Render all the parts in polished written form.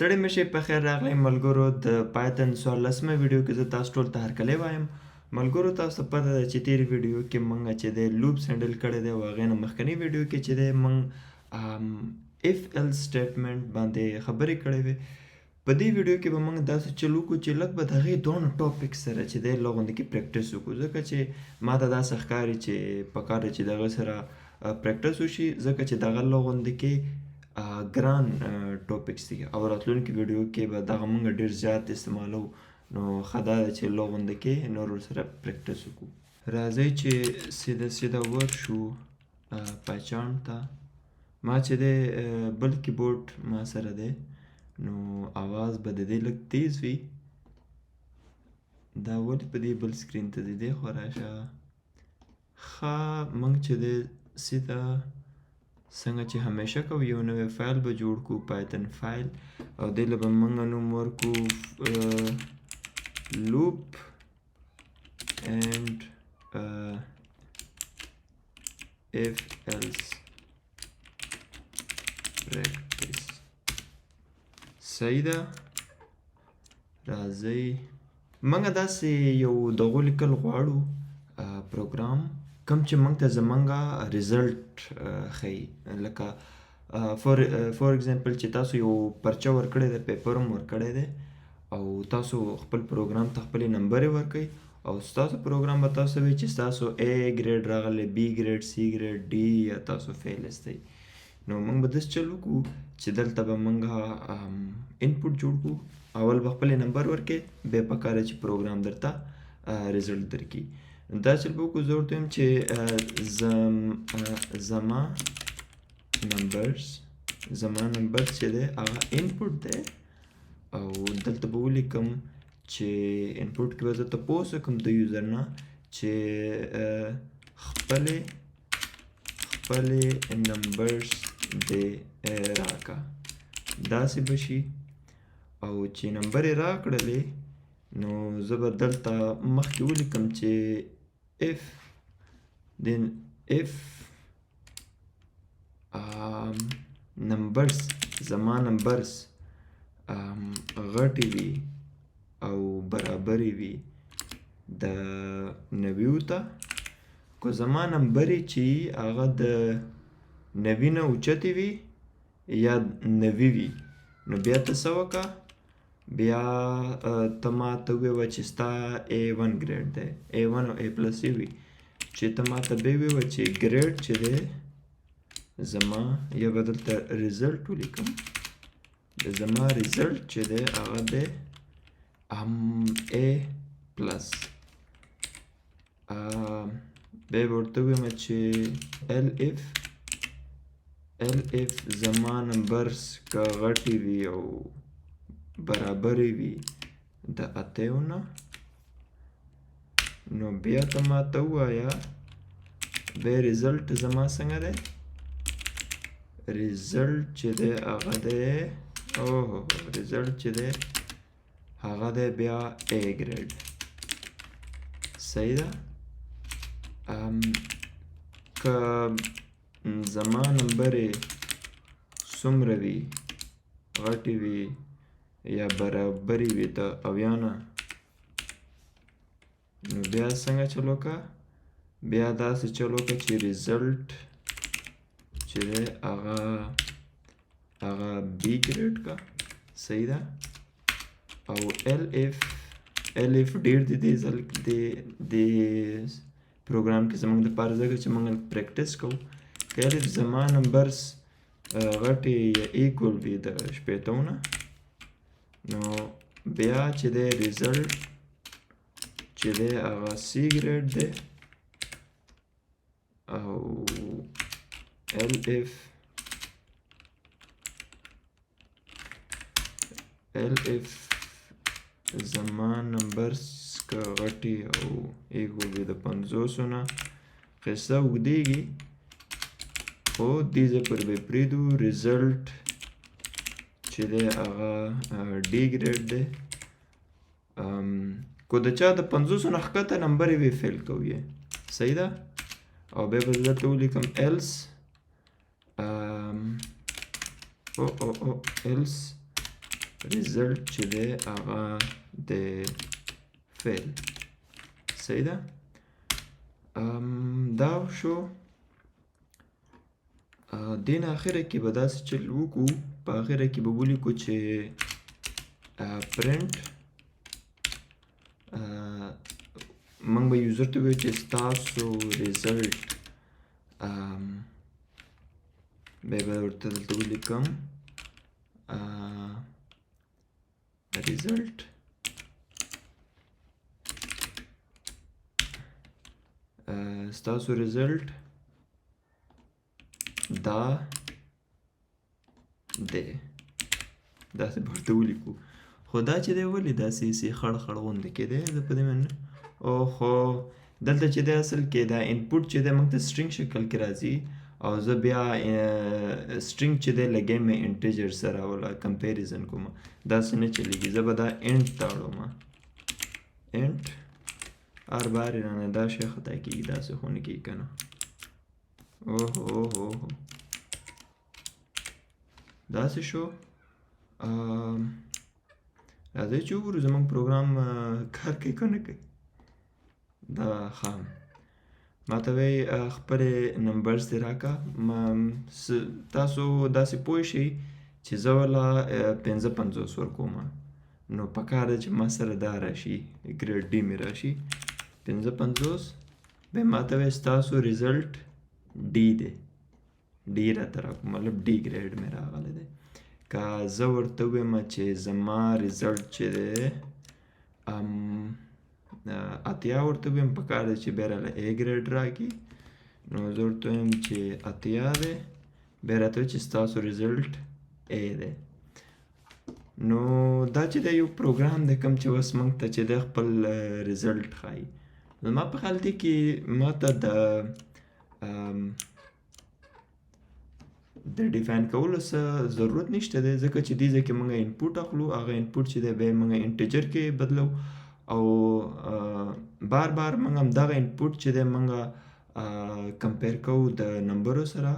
ستړي مشي په خیر راغلی ملګرو د پایتن 14مه ویډیو کې زه تاسو ټول ته هرکلی وایم. ملګرو تاسو ته پته ده چې تېرې ویډیو کې موږ چې دی لوپس هینډل کړی دی او هغې نه مخکني ویډیو کې چې دی موږ اف ایلس سټیټمنټ باندې خبرې کړې وې. په دې ویډیو کې به موږ داسې چل وکړو چې لږ به د هغې دواړو ټاپک سره چې دی لږ غوندې کې پریکټس وکړو، ځکه چې ما ته داسې ښکاري چې پکار ده چې د هغه سره پریکټس وشي، ځکه چې دغه لږ غوندې کې ګران ټاپکس دي او راتلونکي ویډیو کې به دغه موږ ډېر زیات استعمالو، نو ښه دا ده چې لږ غونده کې نور ورسره پریکټس وکړو. راځئ چې سیده ورشو پایچارټ ته. ما چې دی بل کیبورډ ما سره دی نو اواز به د دې لږ تیز وي. دا ولې په دې بل سکرین ته ځي؟ دی خوا راشه. ښه موږ چې دی سیده څنګه چې همیشه کوو یو نوی فایل به جوړ کړو، پایتن فایل، او دې له به موږ نوم ورکړو لوپ اینډ اف ایلس پریکټس. صحیح ده. راځئ موږ داسې یو دغو لیکل غواړو پروګرام کوم چې موږ ته زمونږ ریزلټ ښیي. لکه فور ایگزامپل چې تاسو یو پرچه ورکړی دی، پیپر هم ورکړی دی او تاسو خپل پروګرام ته خپلې نمبرې ورکوئ او ستاسو پروګرام به تاسو وایي چې ستاسو A ګریډ راغلی، B ګریډ، C ګریډ، D یا تاسو فیل استئ. نو موږ به داسې چل وکړو چې دلته به موږ انپوټ جوړ کړو. اول به خپلې نمبر ورکړئ، بیا پکار ده چې پروګرام درته ریزلټ درکړي. دا چل به وکړو. زه ورته وایم چې زما نمبر چې دی هغه انپوټ دی او دلته به ولیکم چې انپوټ کې به زه تپوس وکړم د یوزر نه چې خپلې نمبرز دې راکړه. داسې به شي او چې نمبر یې راکړلې نو زه به دلته مخکې ولیکم چې if numbers زما نمبرز غټې وي او برابرې وي د 90 ته، که زما نمبرې چې هغه د 90 نه اوچتې وي یا 90 وي نو بیا ته څه وکړه، بیا ته ما ته وویوه چې ستا A1 ګریډ دی، A1 او A پلس یې وي، چې ته ما ته بیا وویوه چې ګریډ چې دی زما، یا به دلته ریزلټ ولیکم، زما ریزلټ چې دی هغه دی A پلس. بیا به ورته ووایم چې elif زما نمبرز که غټې وي او برابرې وي د 8 نه نو بیا ته ما ته ووایه بیا ریزلټ زما څنګه دی، ریزلټ چې دی هغه دی ریزلټ چې دی هغه دی بیا A ګریډ. صحیح ده. که زما نمبرې څومره وي، غټې وي یا برابرې وي د 80 نه نو بیا څنګه چل وکړه، بیا داسې چل وکړه چې ریزلټ چې دی هغه B ګریډ کا. صحیح ده. او elif ډېر دی دې پروګرام کې زموږ دپاره، ځکه چې موږ پریکټس کوو. که elif زما نمبرز غټې یا ایکول وي د 80 نه نو بیا چې دی ریزلټ چې دی هغه C ګریډ دی او elif زما نمبرز که غټې او ایکول وي د 50 نه. قصه اوږدېږي خو دې ځای پورې به یې پرېږدو. ریزلټ چې دی هغه D ګریډ دی. که د چا د 50 نه ښکته نمبر وي فیل کوو یې. صحیح ده. او بیا به دلته ولیکم else else ریزلټ چې دی هغه د فیل. صحیح ده. دا شو. دین آخره کې به داسې چل وکړو، په آخره کې به ولیکو چې پرنټ موږ به یوزر ته وایو چې ستاسو ریزلټ، بیا به ورته دلته ولیکم ریزلټ ستاسو ریزلټ دا دی، داسې به ورته ولیکو. خو دا چې دی ولې داسې خړ خړ غوندې کېدی، زه په دې باندې خو دلته چې دی اصل کې دا انپوټ چې دی موږ ته سټرینګ شکل کې راځي، او زه بیا سټرینګ چې دی لګیم مې انټیجر سره ولا کمپیریزن کوم، داسې نه چلیږي. زه به دا انټ ته اړوم، انټ هر بار رانه دا شی خطا کېږي، داسې خو نه کېږي که نه. اوهو داسې شو. راځئ چې وګورو زموږ پروګرام کار کوي که نه کوي. دا ښه ما ته وایي خپلې نمبرز دې راکړه، تاسو داسې پوه شئ چې زه وله 55 ورکوم، نو پکار ده چې ما سره دا راشي، ګریډ ډي مې راشي 55. بیا ما ته وایي ستاسو ریزلټ ډي دی، ډي راته راکړو، مطلب ډي ګریډ مې راغلی دی. که زه ورته ووایم چې زما ریزلټ چې دی 80 ورته ووایم، پکار دی چې بیا راله اے ګریډ راکړي، نو زه ورته ووایم چې 80 دی، بیا راته وایي چې ستاسو ریزلټ اے دی. نو دا چې دی یو پروګرام دی کوم چې اوس موږ ته چې دی خپل ریزلټ ښایي. زما په خیال دی کې ما ته د ډیفاین کولو څه ضرورت نشته دی، ځکه چې دې ځای کې موږ انپوټ اخلو، هغه انپوټ چې دی بیا موږ انټیجر کې بدلو، او بار بار موږ همدغه انپوټ چې دی موږ کمپیر کوو د نمبرو سره،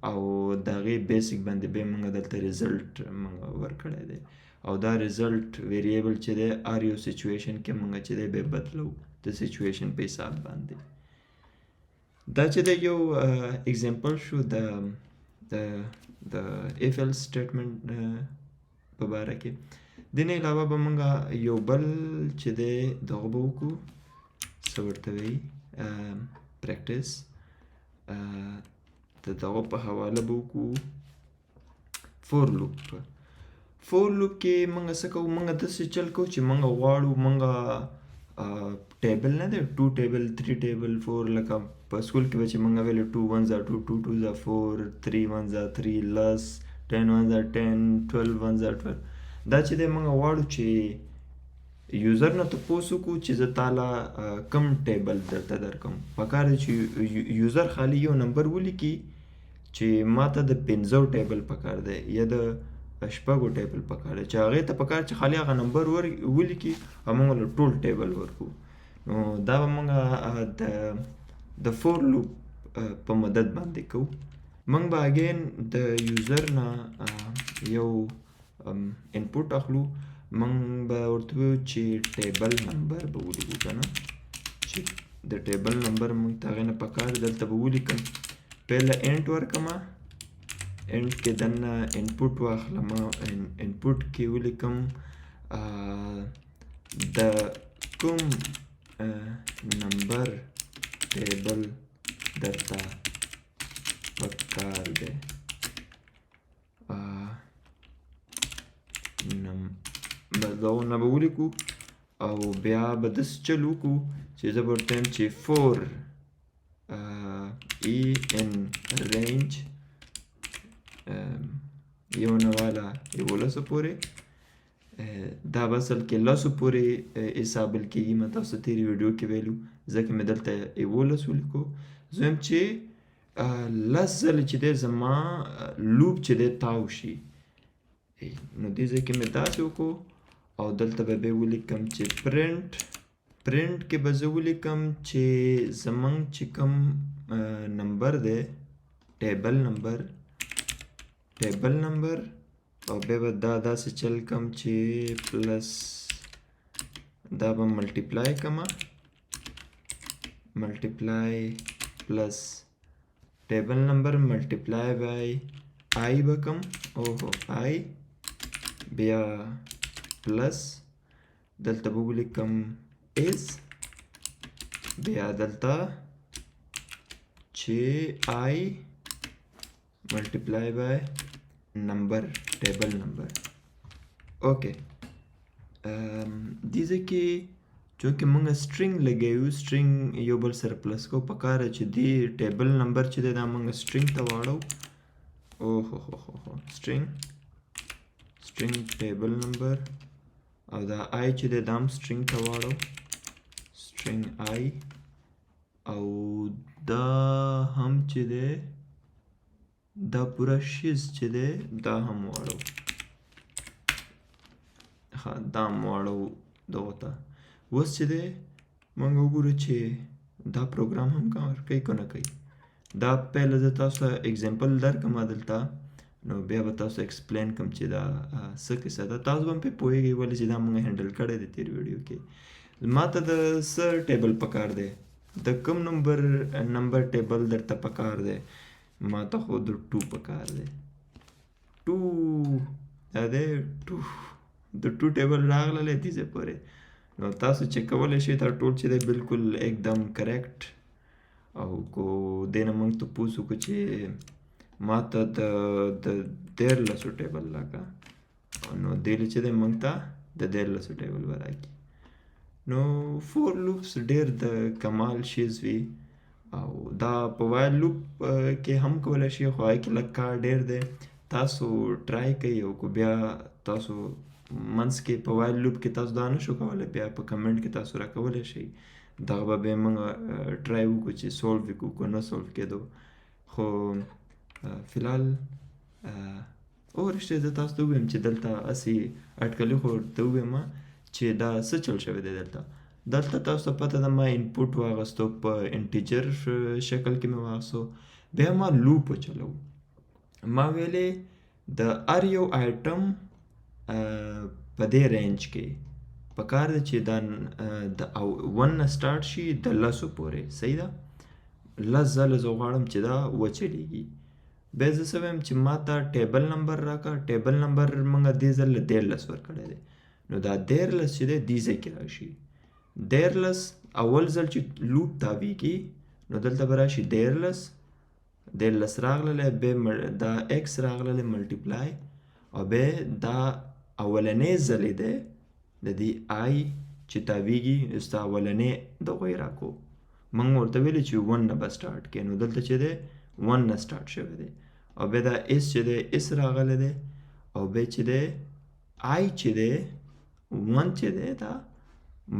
او د هغې بیسک باندې بیا موږ دلته ریزلټ موږ ورکړی دی، او دا ریزلټ ویریبل چې دی هر یو سچویشن کې موږ چې دی بیا بدلو د سچویشن په حساب باندې. دا چې دی یو اگزامپل شو د ایف ایل سټیټمنټ په باره کې. دې نه علاوه به موږ یو بل چې دی دغه به وکړو، څه ورته وایي پریکټس، د دغه په حواله به وکړو فور لوپ. فور لوپ کې موږ څه کوو، موږ داسې چل کوو چې موږ غواړو موږ ټیبل نه دی 2 ټیبل 3 ټیبل 4، لکه په سکول کې به چې موږ ویلو 2 1 2 2 2 4 3 1 3 لس 10 1 10 12 1 12. دا چې دی موږ غواړو چې یوزر نه تپوس وکړو چې زه تاله کم ټیبل درته درکړم. پکار دی چې یوزر خالي یو نمبر ولیکي چې ما ته د 15 ټیبل پکار دی یا د 6 ټیبل پکار دی، چې هغې ته پکار چې خالي هغه نمبر ولیکي او موږ له ټول ټیبل ورکو. نو دا به موږ د فور لوپ په مدد باندې کوو. موږ به اګین د یوزر نه یو انپوټ اخلو، موږ به ورته وایو چې ټیبل نمبر به ولیکو که نه، چې د ټیبل نمبر موږ ته هغې نه پکار دی، دلته به ولیکم پهله انټ ورکړمه، انټ کې دننه انپوټ واخلم، انپوټ کې ولیکم د کوم نمبر ټیبل درته پکار دی، دغونه به ولیکو، او بیا به داسې چل وکړو چې زه به ورته وایم چې فور ای ان رینج یو نه واله 11 پورې، دا به اصل کې 10 پورې حسابل کېږي. ما تاسو تېرې ویډیو کې ویلو، ځکه مې دلته 11 ولیکو. زه وایم چې 10 ځله چې دی زما لوپ چې دی تاو شي، نو دې ځای کې مې داسې وکړو، او دلته به بیا ولیکم چې پرنټ کې به زه ولیکم چې زموږ چې کوم نمبر دی ټیبل نمبر او بیا به دا داسې چل کم چې پلس دا به ملټیپلای کما ملټیپلای پلس ټیبل نمبر ملټیپلای بای آی به کم اوهو آی بیا پلس دلته به ولیکم از بیا دلته چې آی ملټیپلای بای نمبر ټیبل نمبر اوکے دې ځای کې چونکې موږ سټرینګ لګیو سټرینګ یو بل سره پلس کو پکاره چې دې ټیبل نمبر چې دی دا موږ سټرینګ ته واړو اوهو هو هو هو سټرینګ ټیبل نمبر او دا آی چې دی دا هم سټرینګ ته واړو سټرینګ آی او دا هم چې دی دا پورا شیز چې دی دا هم واړو ها دا هم واړو دغه ته اوس چې دی موږ وګورو چې دا پروګرام هم کار کوي که نه کوي دا پهله زه تاسو ته اګزامپل درکړم دلته نو بیا به تاسو ایکسپلین کوم چې دا څه کیسه ده تاسو به هم پرې پوهېږئ ولې چې دا موږ هینډل کړی دی تېر ویډیو کې ما ته د څه ټیبل پکار دی د کوم نمبر ټیبل درته پکار دی ما ته خو د 2 پکار دی 2 دا دی 2 د 2 ټیبل راغلی دې ځای پورې نو تاسو چې کولی شئ دا ټول چې دی بالکل एकदम کریکټ او کو دې نه موږ تپوس وکړو چې ما ته د 13 ټیبل راکړه نو دې چې دی موږ ته د 13 ټیبل به راکړي نو فور لوپس ډېر د کمال شیز وي او دا په وایل لوپ کې هم کولی شي خو هغې کې لږ کار ډېر دی تاسو ټرای کوئ او که بیا تاسو منځ کې په وایل لوپ کې تاسو دا نشو کولی بیا په کمنټ کې تاسو راکولی شئ دغه به بیا موږ ټرای وکړو چې سولو یې کړو که نه سولو کېدو خو فلحال رښتیا زه تاسو ته ووایم چې دلته هسې اټکلي خو ورته ووایم چې دا څه چل شوی دی دلته تاسو ته پته ده ما انپوټ واخیستو په انټیجر شکل کې مې واخیستو بیا ما لوپ وچلو ما ویلې د هر یو آیټم په دې رینج کې پکار دی چې دا د 1 نه سټارټ شي د 10 پورې صحیح ده 10 ځله زه غواړم چې دا وچلیږي بیا زه څه وایم چې ما ته ټیبل نمبر راکړه ټیبل نمبر موږ دې ځل 13 ورکړی دی نو دا 13 چې دی دې ځای کې راشي 13 اول ځل چې لوپ تاویږي نو دلته به راشي 13 راغلی بیا دا ایکس راغلی ملټیپلای او بیا دا اولنی ځل دی د دې آی چې تاویږي ستا اولنی دغه یې راکړو موږ ورته ویلي چې 1 نه به سټارټ کړي نو دلته چې دی 1 نه سټارټ شوی دی او بیا دا اس چې دی اس راغلی دی او بیا چې دی آی چې دی 1 چې دی دا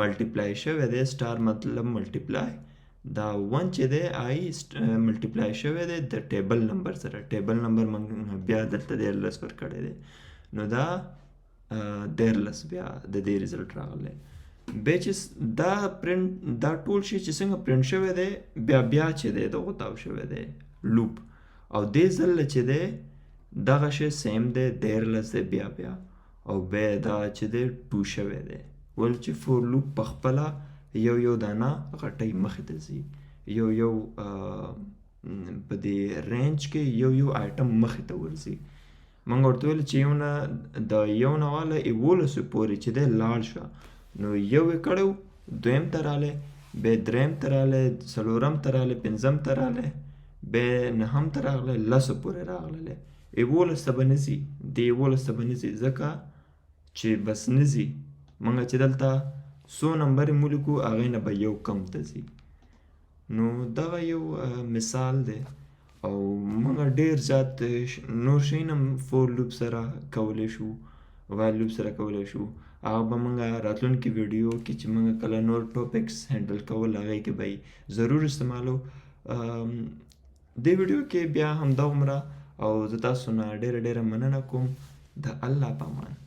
ملټیپلای شوی دی سټار مطلب ملټیپلای دا 1 چې دی آی ملټیپلای شوی دی د ټیبل نمبر سره ټیبل نمبر موږ بیا دلته 13 ورکړی دی نو دا 13 بیا د دې ریزلټ راغلی بیا چې دا ټول شی چې څنګه پرنټ شوی دی بیا چې دی دغه تاو شوی دی لوپ او دې ځل چې دی دغه شی سیم دی 13 دی بیا او بیا دا چې دی 2 شوی دی ول چې فور لوپ په خپله یو دانه غټۍ مخې ته ځي یو په دې رینج کې یو آیټم مخې ته ورځي موږ ورته ویل چې د یو نه واله 11 پورې چې دی لاړ شه نو یو یې کړی دویم ته رالی بیا دریم ته رالی څلورم ته رالی پنځم ته رالی بیا نهم ته راغلی 10 پورې راغلی 11 ته به نه ځي د 11 ته به نه ځي ځکه چې بس نه ځي موږ چې دلته څو نمبر یې ولیکو هغې نه به یو کم ته ځي نو دغه یو مثال دی او موږ ډېر زیات نور شیونه هم فور لوپ سره کولی شو وایل لوپ سره کولی شو هغه به موږ راتلونکي ویډیو کې چې موږ کله نور ټاپکس هینډل کول هغې کې به ضرور استعمالو دې ویډیو کې بیا همدا عمره او زه تاسو نه ډېره مننه کوم د الله په امان